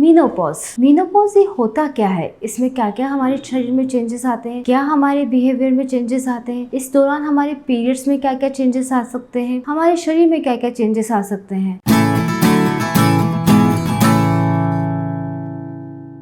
Menopause ये होता क्या है, इसमें क्या क्या हमारे शरीर में चेंजेस आते हैं, क्या हमारे बिहेवियर में चेंजेस आते हैं, इस दौरान हमारे पीरियड्स में क्या क्या चेंजेस आ सकते हैं, हमारे शरीर में क्या क्या चेंजेस आ सकते हैं।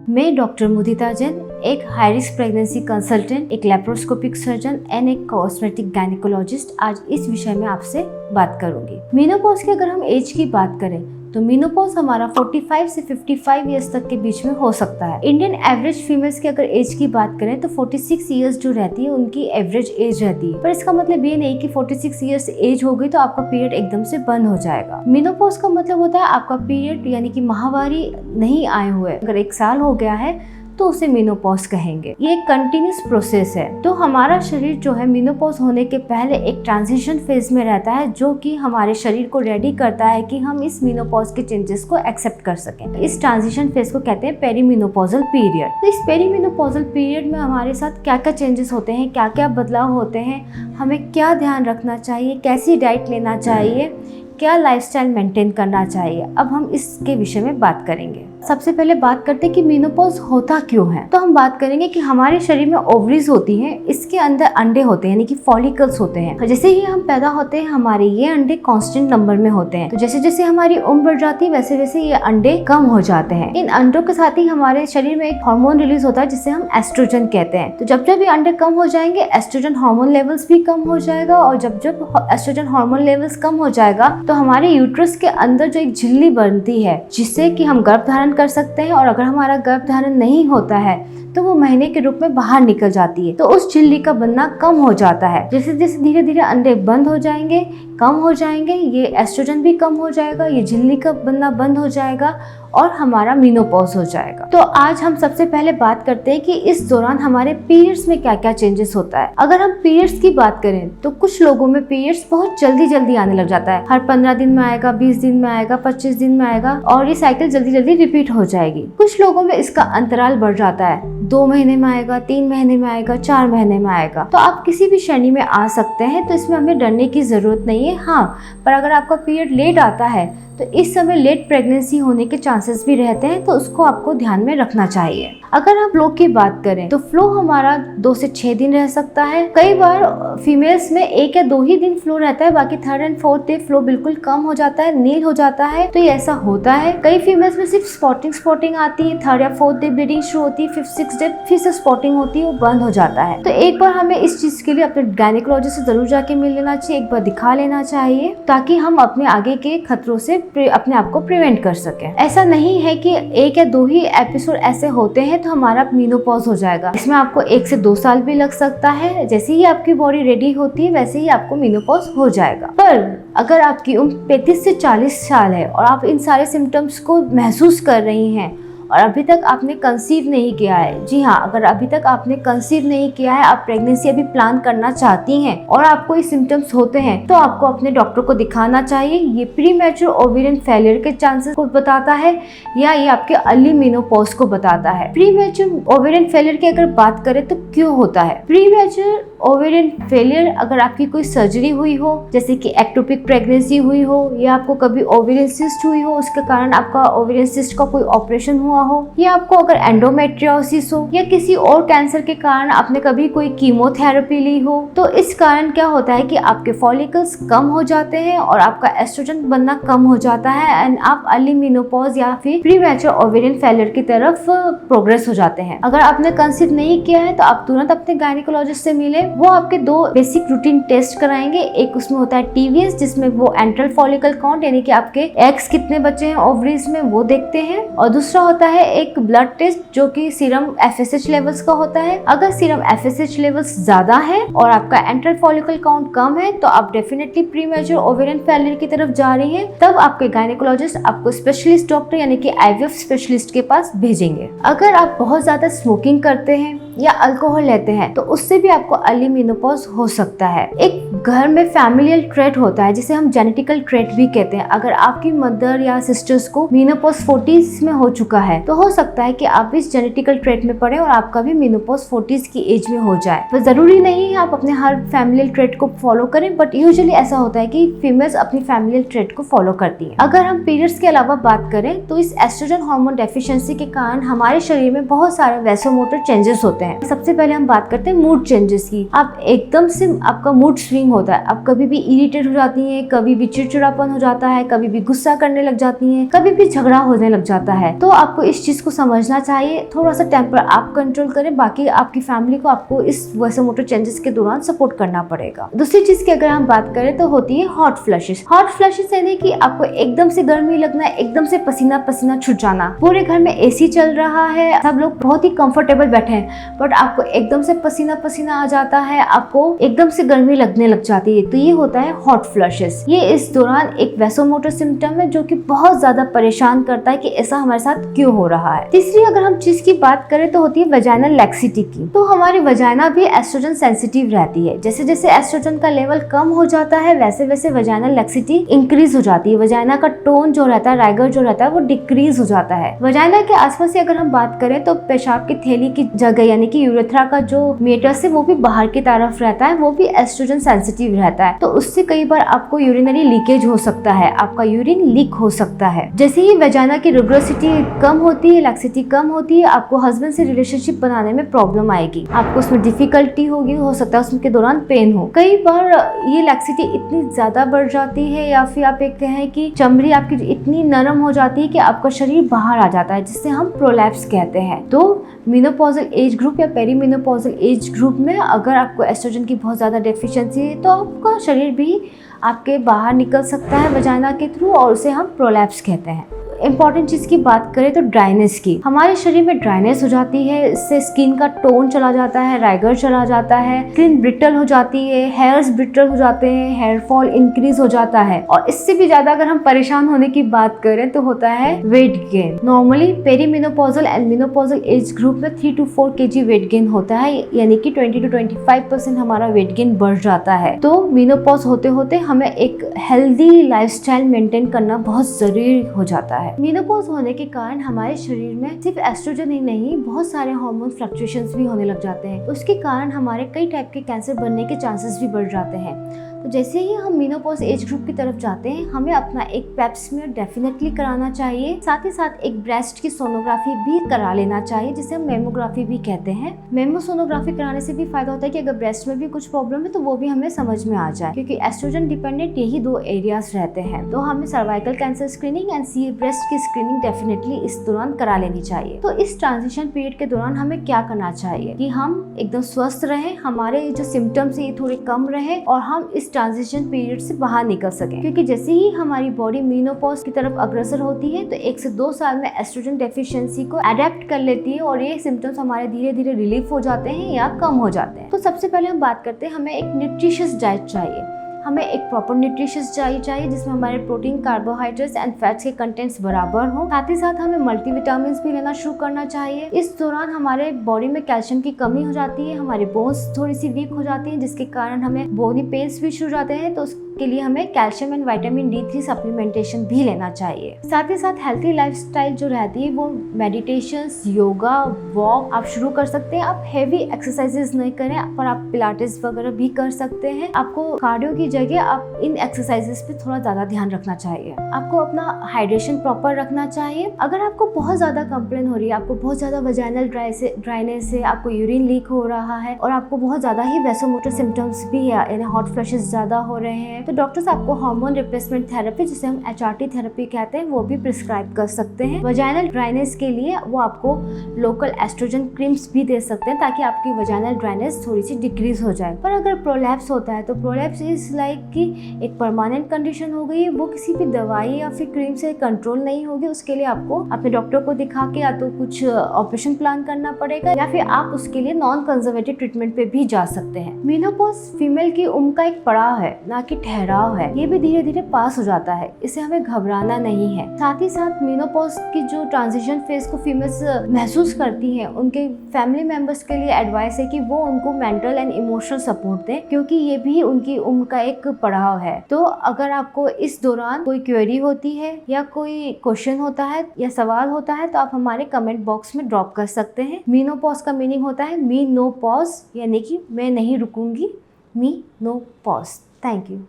मैं डॉक्टर मुदिता जैन, एक हाई रिस्क प्रेगनेंसी कंसल्टेंट, एक लैप्रोस्कोपिक सर्जन एंड एक कॉस्मेटिक गायनेकोलॉजिस्ट आज इस विषय में आपसे बात करूंगी। मीनोपॉज की अगर हम एज की बात करें तो मीनोपॉज हमारा 45 से 55 इयर्स तक के बीच में हो सकता है। इंडियन एवरेज फीमेल्स की अगर एज की बात करें तो 46 इयर्स जो रहती है उनकी एवरेज एज रहती है, पर इसका मतलब ये नहीं कि 46 इयर्स एज हो गई तो आपका पीरियड एकदम से बंद हो जाएगा। मीनोपॉज का मतलब होता है आपका पीरियड यानी कि माहवारी नहीं आए हुए, अगर 1 साल हो गया है तो उसे मीनोपॉज कहेंगे। ये एक कंटिन्यूस प्रोसेस है। तो हमारा शरीर जो है मीनोपॉज होने के पहले एक ट्रांजिशन फेज में रहता है, जो कि हमारे शरीर को रेडी करता है कि हम इस मीनोपॉज के चेंजेस को एक्सेप्ट कर सकें। इस ट्रांजिशन फेज को कहते हैं पेरीमीनोपॉजल पीरियड। तो इस पेरीमीनोपॉजल पीरियड में हमारे साथ क्या क्या चेंजेस होते हैं, क्या क्या बदलाव होते हैं, हमें क्या ध्यान रखना चाहिए, कैसी डाइट लेना चाहिए, क्या लाइफस्टाइल मेंटेन करना चाहिए, अब हम इसके विषय में बात करेंगे। सबसे पहले बात करते हैं कि मीनोपॉज होता क्यों है। तो हम बात करेंगे कि हमारे शरीर में ओवरीज होती हैं, इसके अंदर अंडे होते हैं यानी कि फॉलिकल्स होते हैं। तो जैसे ही हम पैदा होते हैं हमारे ये अंडे कांस्टेंट नंबर में होते हैं। तो जैसे जैसे हमारी उम्र बढ़ जाती है वैसे वैसे ये अंडे कम हो जाते हैं। इन अंडों के साथ ही हमारे शरीर में एक हार्मोन रिलीज होता है जिसे हम एस्ट्रोजन कहते हैं। तो जब जब ये अंडे कम हो जाएंगे एस्ट्रोजन हार्मोन लेवल्स भी कम हो जाएगा, और जब जब एस्ट्रोजन हार्मोन लेवल्स कम हो जाएगा तो हमारे यूट्रस के अंदर जो एक झिल्ली बनती है जिससे कि हम गर्भ धारण कर सकते हैं, और अगर हमारा गर्भ धारण नहीं होता है तो वो महीने के रूप में बाहर निकल जाती है। तो उस झिल्ली का बनना कम हो जाता है। जैसे जैसे धीरे धीरे अंडे बंद हो जाएंगे, कम हो जाएंगे, ये एस्ट्रोजन भी कम हो जाएगा, ये झिल्ली का बनना बंद हो जाएगा और हमारा मीनोपॉज हो जाएगा। तो आज हम सबसे पहले बात करते हैं कि इस दौरान हमारे पीरियड्स में क्या क्या चेंजेस होता है। अगर हम पीरियड्स की बात करें तो कुछ लोगों में पीरियड्स बहुत जल्दी जल्दी आने लग जाता है। हर 15 दिन में आएगा, 20 दिन में आएगा, 25 दिन में आएगा, और ये साइकिल जल्दी जल्दी रिपीट हो जाएगी। कुछ लोगों में इसका अंतराल बढ़ जाता है, 2 महीने में आएगा, 3 महीने में आएगा, 4 महीने में आएगा। तो आप किसी भी श्रेणी में आ सकते हैं, तो इसमें हमें डरने की जरूरत नहीं है। हाँ, पर अगर आपका पीरियड लेट आता है तो इस समय लेट प्रेगनेंसी होने के चांसेस भी रहते हैं, तो उसको आपको ध्यान में रखना चाहिए। अगर हम फ्लो की बात करें तो फ्लो हमारा 2 से 6 दिन रह सकता है। कई बार फीमेल्स में 1 या 2 ही दिन फ्लो रहता है, बाकी 3rd and 4th day flow बिल्कुल कम हो जाता है, नील हो जाता है। तो ये ऐसा होता है। कई फीमेल्स में सिर्फ स्पॉटिंग आती है, 3rd या 4th डे ब्लीडिंग शुरू होती है, 5th 6th डे फिर से स्पॉटिंग होती है, वो बंद हो जाता है। तो एक बार हमें इस चीज के लिए अपने गायनेकोलॉजिस्ट से जरूर जाके मिल लेना चाहिए, एक बार दिखा लेना चाहिए, ताकि हम अपने आगे के खतरों से अपने आप को प्रिवेंट कर सकें। ऐसा नहीं है कि 1 या 2 ही एपिसोड ऐसे होते हैं तो हमारा मीनोपॉज हो जाएगा। इसमें आपको 1 से 2 साल भी लग सकता है। जैसे ही आपकी बॉडी रेडी होती है वैसे ही आपको मीनोपॉज हो जाएगा। पर अगर आपकी उम्र 35 से 40 साल है और आप इन सारे सिम्टम्स को महसूस कर रही हैं और अभी तक आपने कंसीव नहीं किया है, जी हाँ, अगर अभी तक आपने कंसीव नहीं किया है, आप प्रेगनेंसी अभी प्लान करना चाहती हैं और आपको ये सिम्टम्स होते हैं, तो आपको अपने डॉक्टर को दिखाना चाहिए। ये प्रीमैच्योर ओवेरियन फेलियर के चांसेस को बताता है या ये आपके अर्ली मेनोपॉज को बताता है। प्रीमैच्योर ओवेरियन फेलियर की अगर बात करें तो क्यों होता है प्रीमैच्योर ओवेरियन फेलियर? अगर आपकी कोई सर्जरी हुई हो, जैसे कि एक्टोपिक प्रेगनेंसी हुई हो, या आपको कभी ओवेरियन सिस्ट हुई हो, उसके कारण आपका ओवेरियन सिस्ट का कोई ऑपरेशन हुआ हो, या आपको अगर एंडोमेट्रियोसिस हो, या किसी और कैंसर के कारण आपने कभी कोई कीमोथेरेपी ली हो, तो इस कारण क्या होता है कि आपके फॉलिकल्स कम हो जाते हैं और आपका एस्ट्रोजन बनना कम हो जाता है एंड आप अर्ली मेनोपॉज या फिर प्रीमैच्योर ओवेरियन फेलियर की तरफ प्रोग्रेस हो जाते हैं। अगर आपने कंसीव नहीं किया है तो आप तुरंत अपने गायनेकोलॉजिस्ट से मिले। वो आपके 2 बेसिक रूटीन टेस्ट कराएंगे। एक उसमें होता है TVS, जिसमें वो एंट्रल फॉलिकल काउंट यानी कि आपके एग्स कितने बचे हैं ओवरीज में वो देखते हैं, और दूसरा होता है एक ब्लड टेस्ट जो कि सीरम FSH लेवल्स का होता है। अगर सीरम FSH लेवल्स ज्यादा है और आपका एंट्रल फॉलिकल काउंट कम है तो आप डेफिनेटली प्रीमैच्योर ओवेरियन फेलियर की तरफ जा रही हैं। तब आपके गायनेकोलॉजिस्ट आपको स्पेशलिस्ट डॉक्टर यानी कि IVF स्पेशलिस्ट के पास भेजेंगे। अगर आप बहुत ज्यादा स्मोकिंग करते हैं या अल्कोहल लेते हैं तो उससे भी आपको अर्ली मेनोपॉज हो सकता है। एक घर में फैमिलियल ट्रेट होता है जिसे हम जेनेटिकल ट्रेट भी कहते हैं। अगर आपकी मदर या सिस्टर्स को मेनोपॉज 40s में हो चुका है तो हो सकता है कि आप इस जेनेटिकल ट्रेट में पड़े और आपका भी मेनोपॉज 40s की एज में हो जाए। तो जरूरी नहीं है आप अपने हर फैमिलियल ट्रेट को फॉलो करें, बट यूजुअली ऐसा होता है कि फीमेल्स अपनी फैमिलियल ट्रेट को फॉलो करती हैं। अगर हम पीरियड्स के अलावा बात करें तो इस एस्ट्रोजन हार्मोन डेफिशिएंसी के कारण हमारे शरीर में बहुत सारे वैसोमोटर चेंजेस होते हैं। सबसे पहले हम बात करते हैं मूड चेंजेस की। आप एकदम से आपका मूड स्विंग होता है, आप कभी भी इरिटेट हो जाती हैं, कभी भी चिड़चिड़ापन हो जाता है, कभी भी गुस्सा करने लग जाती हैं, कभी भी झगड़ा होने लग जाता है। तो आपको इस चीज को समझना चाहिए, थोड़ा सा टेम्पर आप कंट्रोल करें, बाकी आपकी फैमिली को आपको इस वैसोमोटर चेंजेस के दौरान सपोर्ट करना पड़ेगा। दूसरी चीज की अगर हम बात करें तो होती है हॉट फ्लशेस। हॉट फ्लशेस यानी कि आपको एकदम से गर्मी लगना, एकदम से पसीना पसीना छूट जाना। पूरे घर में एसी चल रहा है, सब लोग बहुत ही कंफर्टेबल बैठे हैं, बट आपको एकदम से पसीना पसीना आ जाता है, आपको एकदम से गर्मी लगने लग जाती है, तो ये होता है हॉट फ्लशेस। ये इस दौरान एक वैसोमोटर सिम्टम है जो कि बहुत ज्यादा परेशान करता है कि ऐसा हमारे साथ क्यों हो रहा है। तीसरी अगर हम चीज की बात करें तो होती है वजाइनल लैक्सिटी की। तो हमारी वजाइना भी एस्ट्रोजन सेंसिटिव रहती है। जैसे जैसे एस्ट्रोजन का लेवल कम हो जाता है वैसे वैसे वजाइनल लैक्सिटी इंक्रीज हो जाती है। वजाइना का टोन जो रहता है, राइगर जो रहता है, वो डिक्रीज हो जाता है। वजाइना के आसपास से अगर हम बात करें तो पेशाब की थैली की जगह यानी कि यूरेथ्रा का जो मेटस है वो भी बाहर की तरफ रहता है, वो भी एस्ट्रोजन सेंसिटिव रहता है। तो उससे कई बार आपको यूरिनरी लीकेज हो सकता है, आपका यूरिन लीक हो सकता है। जैसे ही वजाइना की रुग्रोसिटी कम होती है, लैक्सिटी कम होती है, आपको हस्बैंड से रिलेशनशिप बनाने में प्रॉब्लम आएगी, आपको उसमें डिफिकल्टी होगी, हो सकता है उसके दौरान पेन हो। कई बार ये लैक्सिटी इतनी ज्यादा बढ़ जाती है या फिर आप एक कहें कि चमड़ी आपकी इतनी नरम हो जाती है कि आपका शरीर बाहर आ जाता है, जिससे हम प्रोलैप्स कहते हैं। तो मेनोपॉजल एज ग्रुप या पेरीमेनोपॉजल एज ग्रुप में अगर आपको एस्ट्रोजन की बहुत ज़्यादा डेफिशिएंसी है तो आपका शरीर भी आपके बाहर निकल सकता है वजाइना के थ्रू, और उसे हम प्रोलैप्स कहते हैं। इंपॉर्टेंट चीज की बात करें तो ड्राइनेस की। हमारे शरीर में ड्राइनेस हो जाती है, इससे स्किन का टोन चला जाता है, राइगर चला जाता है, स्किन ब्रिटल हो जाती है, हेयर्स ब्रिटल हो जाते हैं, हेयर फॉल इंक्रीज हो जाता है। और इससे भी ज्यादा अगर हम परेशान होने की बात करें तो होता है weight gain. Normally perimenopausal and menopausal age group में 3 to 4 kg वेट गेन होता है, यानी कि 20 to 25% हमारा वेट गेन बढ़ जाता है। तो मेनोपॉज होते होते हमें एक हेल्दी लाइफस्टाइल मेंटेन करना बहुत जरूरी हो जाता है। मेनोपॉज होने के कारण हमारे शरीर में सिर्फ एस्ट्रोजन ही नहीं, बहुत सारे हार्मोन फ्लक्चुएशंस भी होने लग जाते हैं। उसके कारण हमारे कई टाइप के कैंसर बनने के चांसेस भी बढ़ जाते हैं। तो जैसे ही हम मेनोपॉज एज ग्रुप की तरफ जाते हैं हमें अपना एक पेप स्मीयर डेफिनेटली कराना चाहिए। साथ ही साथ एक ब्रेस्ट की सोनोग्राफी भी करा लेना चाहिए, जिसे हम मेमोग्राफी भी कहते हैं। मेमो सोनोग्राफी कराने से भी फायदा होता है कि अगर ब्रेस्ट में भी कुछ प्रॉब्लम है तो वो भी हमें समझ में आ जाए, क्योंकि एस्ट्रोजन डिपेंडेंट यही 2 एरियाज रहते हैं। तो हमें cervical cancer screening and see breast की स्क्रीनिंग डेफिनेटली इस दौरान करा लेनी चाहिए। तो इस ट्रांजिशन पीरियड के दौरान हमें क्या करना चाहिए कि हम एकदम स्वस्थ रहें, हमारे जो सिम्टम्स है ये थोड़े कम रहे और हम इस ट्रांजिशन पीरियड से बाहर निकल सकें। क्योंकि जैसे ही हमारी बॉडी मेनोपॉज की तरफ अग्रसर होती है तो 1 से 2 साल में एस्ट्रोजन डेफिशिएंसी को अडेप्ट कर लेती है और ये सिम्टम्स हमारे धीरे धीरे रिलीफ हो जाते हैं या कम हो जाते हैं। तो सबसे पहले हम बात करते हैं, हमें एक न्यूट्रिशियस डाइट चाहिए। हमें एक प्रॉपर न्यूट्रिशियस डाइट चाहिए जिसमें हमारे प्रोटीन, कार्बोहाइड्रेट्स एंड फैट्स के कंटेंट्स बराबर हो। साथ ही साथ हमें मल्टीविटामिन्स भी लेना शुरू करना चाहिए। इस दौरान हमारे बॉडी में कैल्शियम की कमी हो जाती है, हमारी बोन्स थोड़ी सी वीक हो जाती है, जिसके कारण हमें बोनी पेन्स भी शुरू हो जाते हैं। तो उसके लिए हमें calcium and vitamin D3 supplementation भी लेना चाहिए। साथ ही साथ हेल्थी लाइफस्टाइल जो रहती है वो मेडिटेशंस, योगा, वॉक आप शुरू कर सकते हैं। आप हेवी एक्सरसाइजेस नहीं करें पर आप पिलाटेस वगैरह भी कर सकते हैं। आपको कार्डियो की जगह आप इन एक्सरसाइजेस पे थोड़ा ज्यादा ध्यान रखना चाहिए। आपको अपना हाइड्रेशन प्रॉपर रखना चाहिए। अगर आपको बहुत ज्यादा कंप्लेन हो रही है, आपको बहुत ज्यादा वजाइनल ड्राइनेस है, आपको यूरिन लीक हो रहा है और आपको बहुत ज्यादा ही वैसोमोटर सिम्टम्स भी है, यानी हॉट फ्लशेस ज्यादा हो रहे हैं, तो डॉक्टर्स आपको हार्मोन रिप्लेसमेंट थेरेपी, जिसे हम HRT थेरेपी कहते हैं, वो भी प्रिस्क्राइब कर सकते हैं। वजाइनल ड्राइनेस के लिए वो आपको लोकल एस्ट्रोजन क्रीम्स भी दे सकते हैं ताकि आपकी वजाइनल ड्राइनेस थोड़ी सी डिक्रीज हो जाए। पर अगर प्रोलैप्स होता है तो प्रोलैप्स इज लाइक कि एक परमानेंट कंडीशन हो गई है, वो किसी भी दवाई या फिर क्रीम से कंट्रोल नहीं होगी। उसके लिए आपको अपने डॉक्टर को दिखा के या तो कुछ ऑपरेशन प्लान करना पड़ेगा या फिर आप उसके लिए नॉन कंजर्वेटिव ट्रीटमेंट पे भी जा सकते हैं। मेनोपॉज फीमेल की उम्र का एक पड़ाव है, ना कि ठहराव है ये भी धीरे धीरे पास हो जाता है, इसे हमें घबराना नहीं है। साथ ही साथ मेनोपॉज की जो ट्रांजिशन फेज को फीमेल्स महसूस करती हैं, उनके फैमिली मेंबर्स के लिए एडवाइस है कि वो उनको मेंटल एंड इमोशनल सपोर्ट दें, क्योंकि ये भी उनकी उम्र का एक पड़ाव है। तो अगर आपको इस दौरान कोई क्वेरी होती है या कोई क्वेश्चन होता है या सवाल होता है तो आप हमारे कमेंट बॉक्स में ड्रॉप कर सकते हैं। मेनोपॉज का मीनिंग होता है मी नो पॉज, यानी कि मैं नहीं रुकूंगी, me no pause. Thank you.